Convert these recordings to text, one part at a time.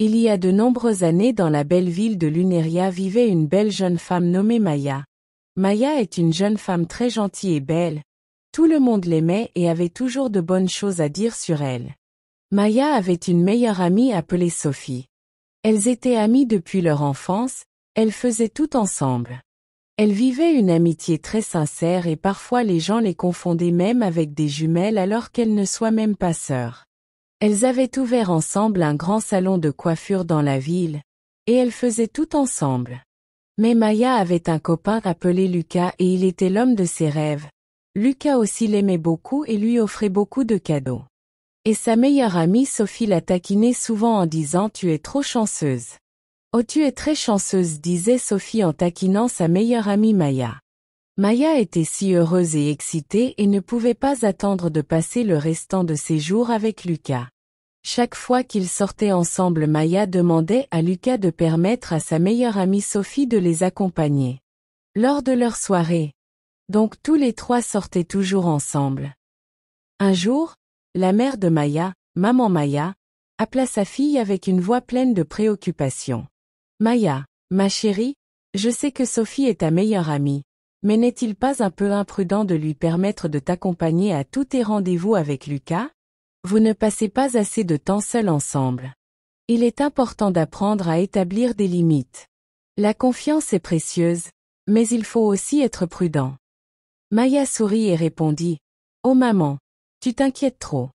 Il y a de nombreuses années dans la belle ville de Luneria vivait une belle jeune femme nommée Maya. Maya est une jeune femme très gentille et belle. Tout le monde l'aimait et avait toujours de bonnes choses à dire sur elle. Maya avait une meilleure amie appelée Sophie. Elles étaient amies depuis leur enfance, elles faisaient tout ensemble. Elles vivaient une amitié très sincère et parfois les gens les confondaient même avec des jumelles alors qu'elles ne soient même pas sœurs. Elles avaient ouvert ensemble un grand salon de coiffure dans la ville, et elles faisaient tout ensemble. Mais Maya avait un copain appelé Lucas et il était l'homme de ses rêves. Lucas aussi l'aimait beaucoup et lui offrait beaucoup de cadeaux. Et sa meilleure amie Sophie la taquinait souvent en disant « Tu es trop chanceuse ». « Oh, tu es très chanceuse » disait Sophie en taquinant sa meilleure amie Maya. Maya était si heureuse et excitée et ne pouvait pas attendre de passer le restant de ses jours avec Lucas. Chaque fois qu'ils sortaient ensemble, Maya demandait à Lucas de permettre à sa meilleure amie Sophie de les accompagner. Lors de leur soirée. Donc tous les trois sortaient toujours ensemble. Un jour, la mère de Maya, maman Maya, appela sa fille avec une voix pleine de préoccupation. Maya, ma chérie, je sais que Sophie est ta meilleure amie, mais n'est-il pas un peu imprudent de lui permettre de t'accompagner à tous tes rendez-vous avec Lucas? Vous ne passez pas assez de temps seuls ensemble. Il est important d'apprendre à établir des limites. La confiance est précieuse, mais il faut aussi être prudent. Maya sourit et répondit, « Oh maman, tu t'inquiètes trop.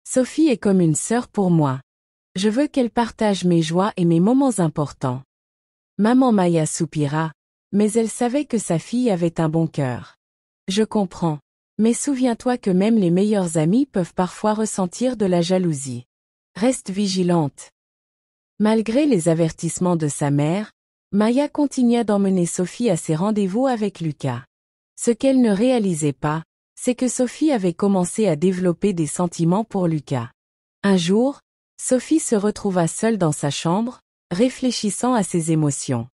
Sophie est comme une sœur pour moi. Je veux qu'elle partage mes joies et mes moments importants. » Maman Maya soupira, mais elle savait que sa fille avait un bon cœur. « Je comprends, mais souviens-toi que même les meilleurs amis peuvent parfois ressentir de la jalousie. Reste vigilante. » Malgré les avertissements de sa mère, Maya continua d'emmener Sophie à ses rendez-vous avec Lucas. Ce qu'elle ne réalisait pas, c'est que Sophie avait commencé à développer des sentiments pour Lucas. Un jour, Sophie se retrouva seule dans sa chambre, réfléchissant à ses émotions.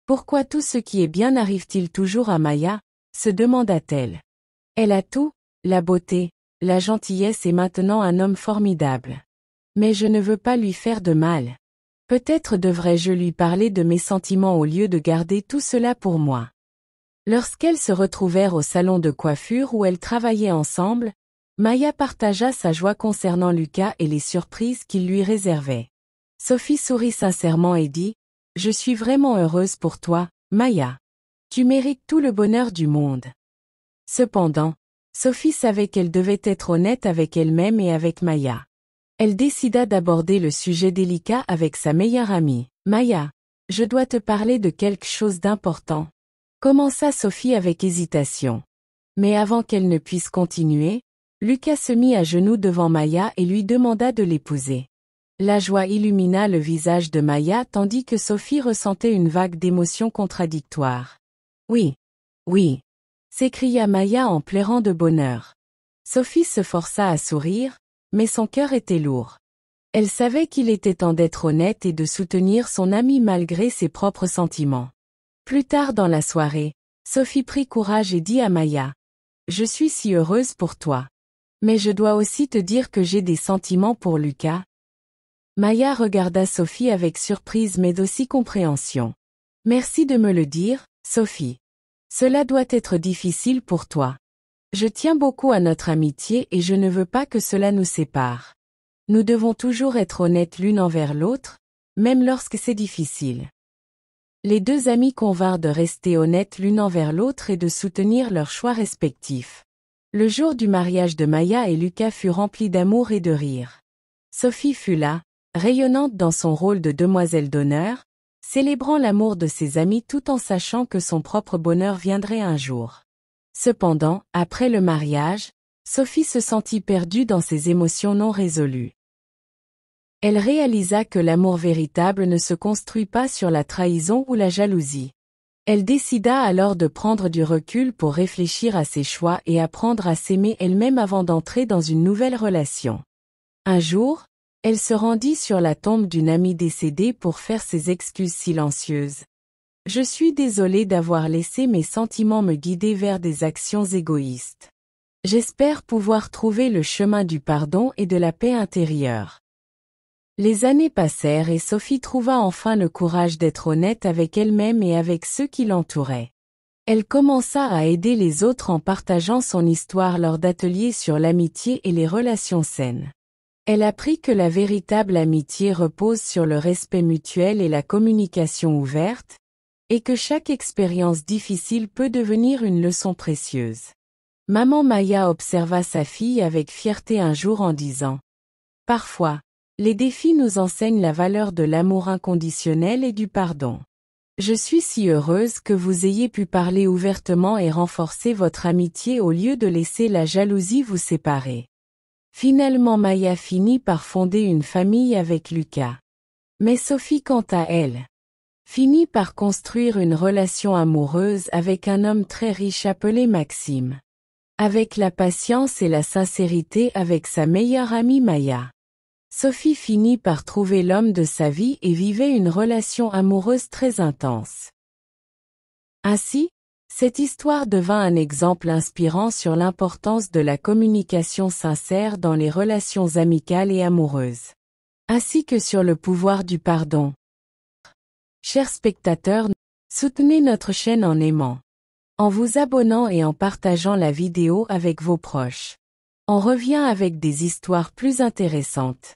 Pourquoi tout ce qui est bien arrive-t-il toujours à Maya, se demanda-t-elle. Elle a tout, la beauté, la gentillesse et maintenant un homme formidable. Mais je ne veux pas lui faire de mal. Peut-être devrais-je lui parler de mes sentiments au lieu de garder tout cela pour moi. Lorsqu'elles se retrouvèrent au salon de coiffure où elles travaillaient ensemble, Maya partagea sa joie concernant Lucas et les surprises qu'il lui réservait. Sophie sourit sincèrement et dit, « Je suis vraiment heureuse pour toi, Maya. Tu mérites tout le bonheur du monde. » Cependant, Sophie savait qu'elle devait être honnête avec elle-même et avec Maya. Elle décida d'aborder le sujet délicat avec sa meilleure amie. « Maya, je dois te parler de quelque chose d'important. » Commença Sophie avec hésitation. Mais avant qu'elle ne puisse continuer, Lucas se mit à genoux devant Maya et lui demanda de l'épouser. La joie illumina le visage de Maya tandis que Sophie ressentait une vague d'émotions contradictoires. « Oui, oui !» s'écria Maya en pleurant de bonheur. Sophie se força à sourire, mais son cœur était lourd. Elle savait qu'il était temps d'être honnête et de soutenir son amie malgré ses propres sentiments. Plus tard dans la soirée, Sophie prit courage et dit à Maya, « Je suis si heureuse pour toi. Mais je dois aussi te dire que j'ai des sentiments pour Lucas. » Maya regarda Sophie avec surprise mais aussi compréhension. « Merci de me le dire, Sophie. Cela doit être difficile pour toi. Je tiens beaucoup à notre amitié et je ne veux pas que cela nous sépare. Nous devons toujours être honnêtes l'une envers l'autre, même lorsque c'est difficile. » Les deux amies convinrent de rester honnêtes l'une envers l'autre et de soutenir leurs choix respectifs. Le jour du mariage de Maya et Lucas fut rempli d'amour et de rire. Sophie fut là, rayonnante dans son rôle de demoiselle d'honneur, célébrant l'amour de ses amis tout en sachant que son propre bonheur viendrait un jour. Cependant, après le mariage, Sophie se sentit perdue dans ses émotions non résolues. Elle réalisa que l'amour véritable ne se construit pas sur la trahison ou la jalousie. Elle décida alors de prendre du recul pour réfléchir à ses choix et apprendre à s'aimer elle-même avant d'entrer dans une nouvelle relation. Un jour, elle se rendit sur la tombe d'une amie décédée pour faire ses excuses silencieuses. « Je suis désolée d'avoir laissé mes sentiments me guider vers des actions égoïstes. J'espère pouvoir trouver le chemin du pardon et de la paix intérieure. » Les années passèrent et Sophie trouva enfin le courage d'être honnête avec elle-même et avec ceux qui l'entouraient. Elle commença à aider les autres en partageant son histoire lors d'ateliers sur l'amitié et les relations saines. Elle apprit que la véritable amitié repose sur le respect mutuel et la communication ouverte, et que chaque expérience difficile peut devenir une leçon précieuse. Maman Maya observa sa fille avec fierté un jour en disant « Parfois, les défis nous enseignent la valeur de l'amour inconditionnel et du pardon. Je suis si heureuse que vous ayez pu parler ouvertement et renforcer votre amitié au lieu de laisser la jalousie vous séparer. » Finalement Maya finit par fonder une famille avec Lucas. Mais Sophie quant à elle, finit par construire une relation amoureuse avec un homme très riche appelé Maxime. Avec la patience et la sincérité avec sa meilleure amie Maya, Sophie finit par trouver l'homme de sa vie et vivait une relation amoureuse très intense. Ainsi, cette histoire devint un exemple inspirant sur l'importance de la communication sincère dans les relations amicales et amoureuses, ainsi que sur le pouvoir du pardon. Chers spectateurs, soutenez notre chaîne en aimant, en vous abonnant et en partageant la vidéo avec vos proches. On revient avec des histoires plus intéressantes.